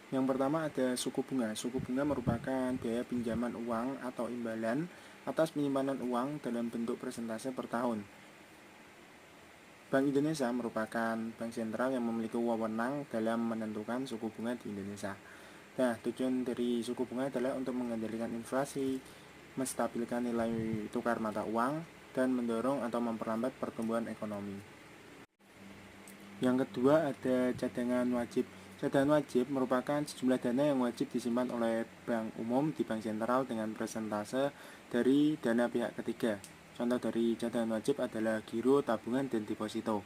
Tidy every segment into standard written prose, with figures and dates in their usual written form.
Yang pertama ada suku bunga. Suku bunga merupakan biaya pinjaman uang atau imbalan atas penyimpanan uang dalam bentuk persentase per tahun. Bank Indonesia merupakan bank sentral yang memiliki wewenang dalam menentukan suku bunga di Indonesia. Nah, tujuan dari suku bunga adalah untuk mengendalikan inflasi, menstabilkan nilai tukar mata uang, dan mendorong atau memperlambat pertumbuhan ekonomi. Yang kedua ada cadangan wajib. Cadangan wajib merupakan sejumlah dana yang wajib disimpan oleh bank umum di bank sentral dengan persentase dari dana pihak ketiga. Contoh dari cadangan wajib adalah giro, tabungan, dan deposito.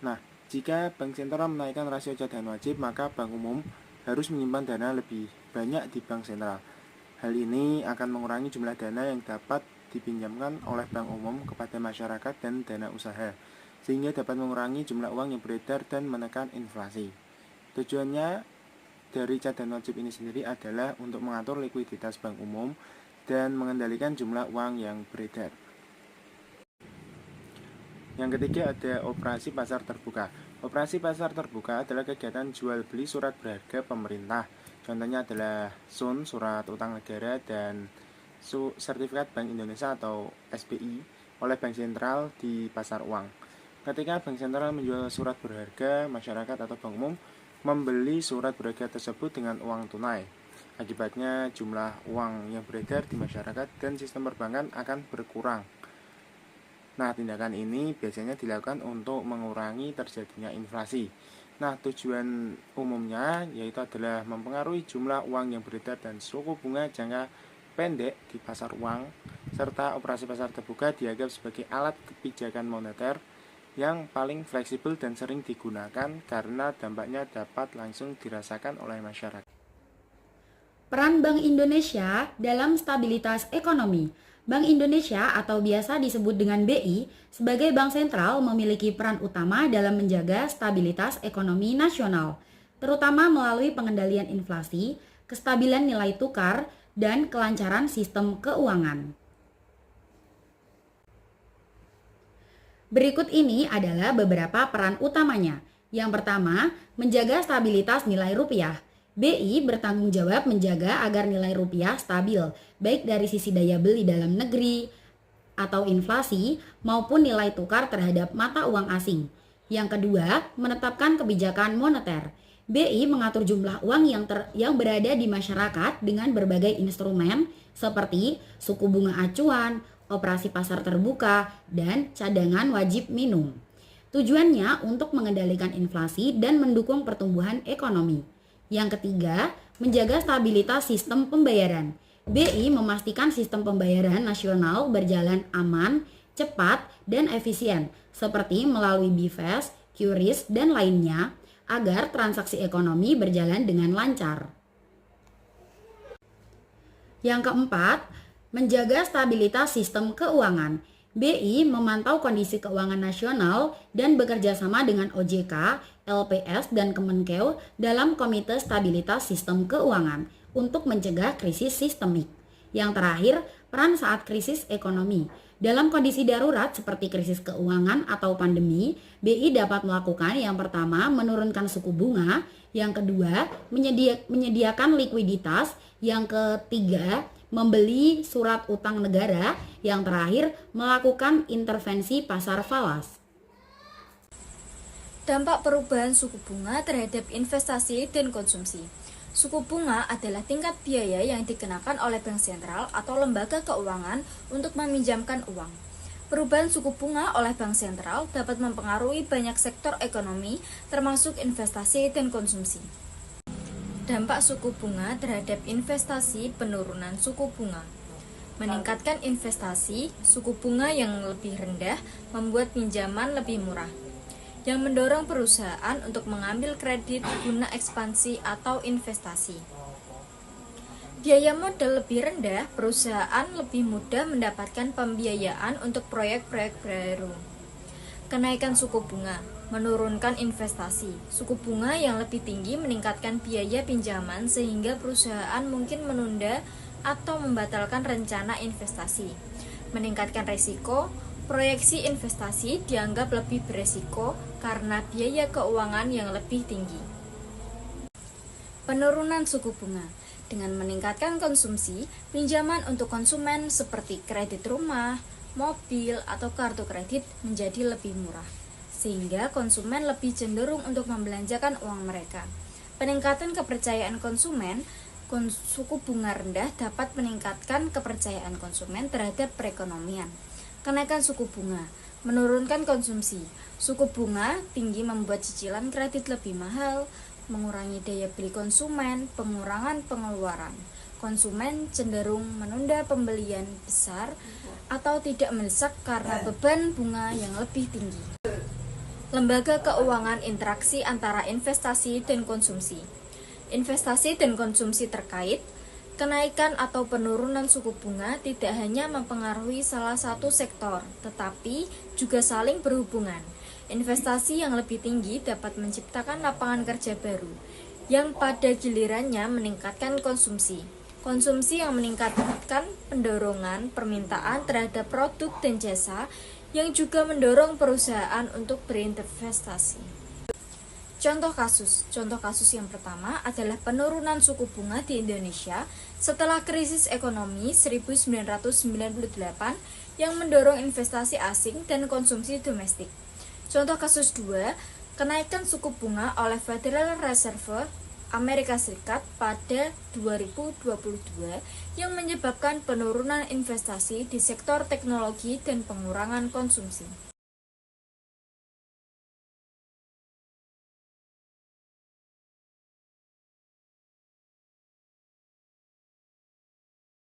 Nah, jika bank sentral menaikkan rasio cadangan wajib, maka bank umum harus menyimpan dana lebih banyak di bank sentral. Hal ini akan mengurangi jumlah dana yang dapat dipinjamkan oleh bank umum kepada masyarakat dan dana usaha, sehingga dapat mengurangi jumlah uang yang beredar dan menekan inflasi. Tujuannya dari cadangan wajib ini sendiri adalah untuk mengatur likuiditas bank umum dan mengendalikan jumlah uang yang beredar. Yang ketiga ada operasi pasar terbuka. Operasi pasar terbuka adalah kegiatan jual beli surat berharga pemerintah. Contohnya adalah SUN, surat utang negara, dan sertifikat Bank Indonesia atau SBI oleh Bank Sentral di pasar uang. Ketika Bank Sentral menjual surat berharga, masyarakat atau bank umum membeli surat berharga tersebut dengan uang tunai. Akibatnya jumlah uang yang beredar di masyarakat dan sistem perbankan akan berkurang. Nah, tindakan ini biasanya dilakukan untuk mengurangi terjadinya inflasi. Nah, tujuan umumnya yaitu adalah mempengaruhi jumlah uang yang beredar dan suku bunga jangka pendek di pasar uang, serta operasi pasar terbuka dianggap sebagai alat kebijakan moneter yang paling fleksibel dan sering digunakan karena dampaknya dapat langsung dirasakan oleh masyarakat. Peran Bank Indonesia dalam stabilitas ekonomi. Bank Indonesia atau biasa disebut dengan BI sebagai bank sentral memiliki peran utama dalam menjaga stabilitas ekonomi nasional, terutama melalui pengendalian inflasi, kestabilan nilai tukar, dan kelancaran sistem keuangan. Berikut ini adalah beberapa peran utamanya. Yang pertama, menjaga stabilitas nilai rupiah. BI bertanggung jawab menjaga agar nilai rupiah stabil, baik dari sisi daya beli dalam negeri atau inflasi maupun nilai tukar terhadap mata uang asing. Yang kedua, menetapkan kebijakan moneter. BI mengatur jumlah uang yang berada di masyarakat dengan berbagai instrumen seperti suku bunga acuan, operasi pasar terbuka, dan cadangan wajib minimum. Tujuannya untuk mengendalikan inflasi dan mendukung pertumbuhan ekonomi. Yang ketiga, menjaga stabilitas sistem pembayaran. BI memastikan sistem pembayaran nasional berjalan aman, cepat, dan efisien, seperti melalui BIFAS, QRIS, dan lainnya, agar transaksi ekonomi berjalan dengan lancar. Yang keempat, menjaga stabilitas sistem keuangan. BI memantau kondisi keuangan nasional dan bekerja sama dengan OJK, LPS, dan Kemenkeu dalam Komite Stabilitas Sistem Keuangan untuk mencegah krisis sistemik. Yang terakhir, peran saat krisis ekonomi. Dalam kondisi darurat seperti krisis keuangan atau pandemi, BI dapat melakukan yang pertama menurunkan suku bunga, yang kedua menyediakan likuiditas, yang ketiga membeli surat utang negara, yang terakhir melakukan intervensi pasar falas. Dampak perubahan suku bunga terhadap investasi dan konsumsi. Suku bunga adalah tingkat biaya yang dikenakan oleh bank sentral atau lembaga keuangan untuk meminjamkan uang. Perubahan suku bunga oleh bank sentral dapat mempengaruhi banyak sektor ekonomi, termasuk investasi dan konsumsi. Dampak suku bunga terhadap investasi. Penurunan suku bunga meningkatkan investasi. Suku bunga yang lebih rendah membuat pinjaman lebih murah, yang mendorong perusahaan untuk mengambil kredit guna ekspansi atau investasi. Biaya modal lebih rendah, perusahaan lebih mudah mendapatkan pembiayaan untuk proyek-proyek baru. Kenaikan suku bunga menurunkan investasi. Suku bunga yang lebih tinggi meningkatkan biaya pinjaman sehingga perusahaan mungkin menunda atau membatalkan rencana investasi. Meningkatkan risiko. Proyeksi investasi dianggap lebih beresiko karena biaya keuangan yang lebih tinggi. Penurunan suku bunga dengan meningkatkan konsumsi, pinjaman untuk konsumen seperti kredit rumah, mobil, atau kartu kredit menjadi lebih murah, sehingga konsumen lebih cenderung untuk membelanjakan uang mereka. Peningkatan kepercayaan konsumen, suku bunga rendah dapat meningkatkan kepercayaan konsumen terhadap perekonomian. Kenaikan suku bunga menurunkan konsumsi. Suku bunga tinggi membuat cicilan kredit lebih mahal, mengurangi daya beli konsumen, pengurangan pengeluaran. Konsumen cenderung menunda pembelian besar atau tidak mendesak karena beban bunga yang lebih tinggi. Lembaga keuangan interaksi antara investasi dan konsumsi. Investasi dan konsumsi terkait. Kenaikan atau penurunan suku bunga tidak hanya mempengaruhi salah satu sektor, tetapi juga saling berhubungan. Investasi yang lebih tinggi dapat menciptakan lapangan kerja baru, yang pada gilirannya meningkatkan konsumsi. Konsumsi yang meningkatkan pendorongan permintaan terhadap produk dan jasa, yang juga mendorong perusahaan untuk berinvestasi. Contoh kasus yang pertama adalah penurunan suku bunga di Indonesia setelah krisis ekonomi 1998 yang mendorong investasi asing dan konsumsi domestik. Contoh kasus 2, kenaikan suku bunga oleh Federal Reserve Amerika Serikat pada 2022 yang menyebabkan penurunan investasi di sektor teknologi dan pengurangan konsumsi.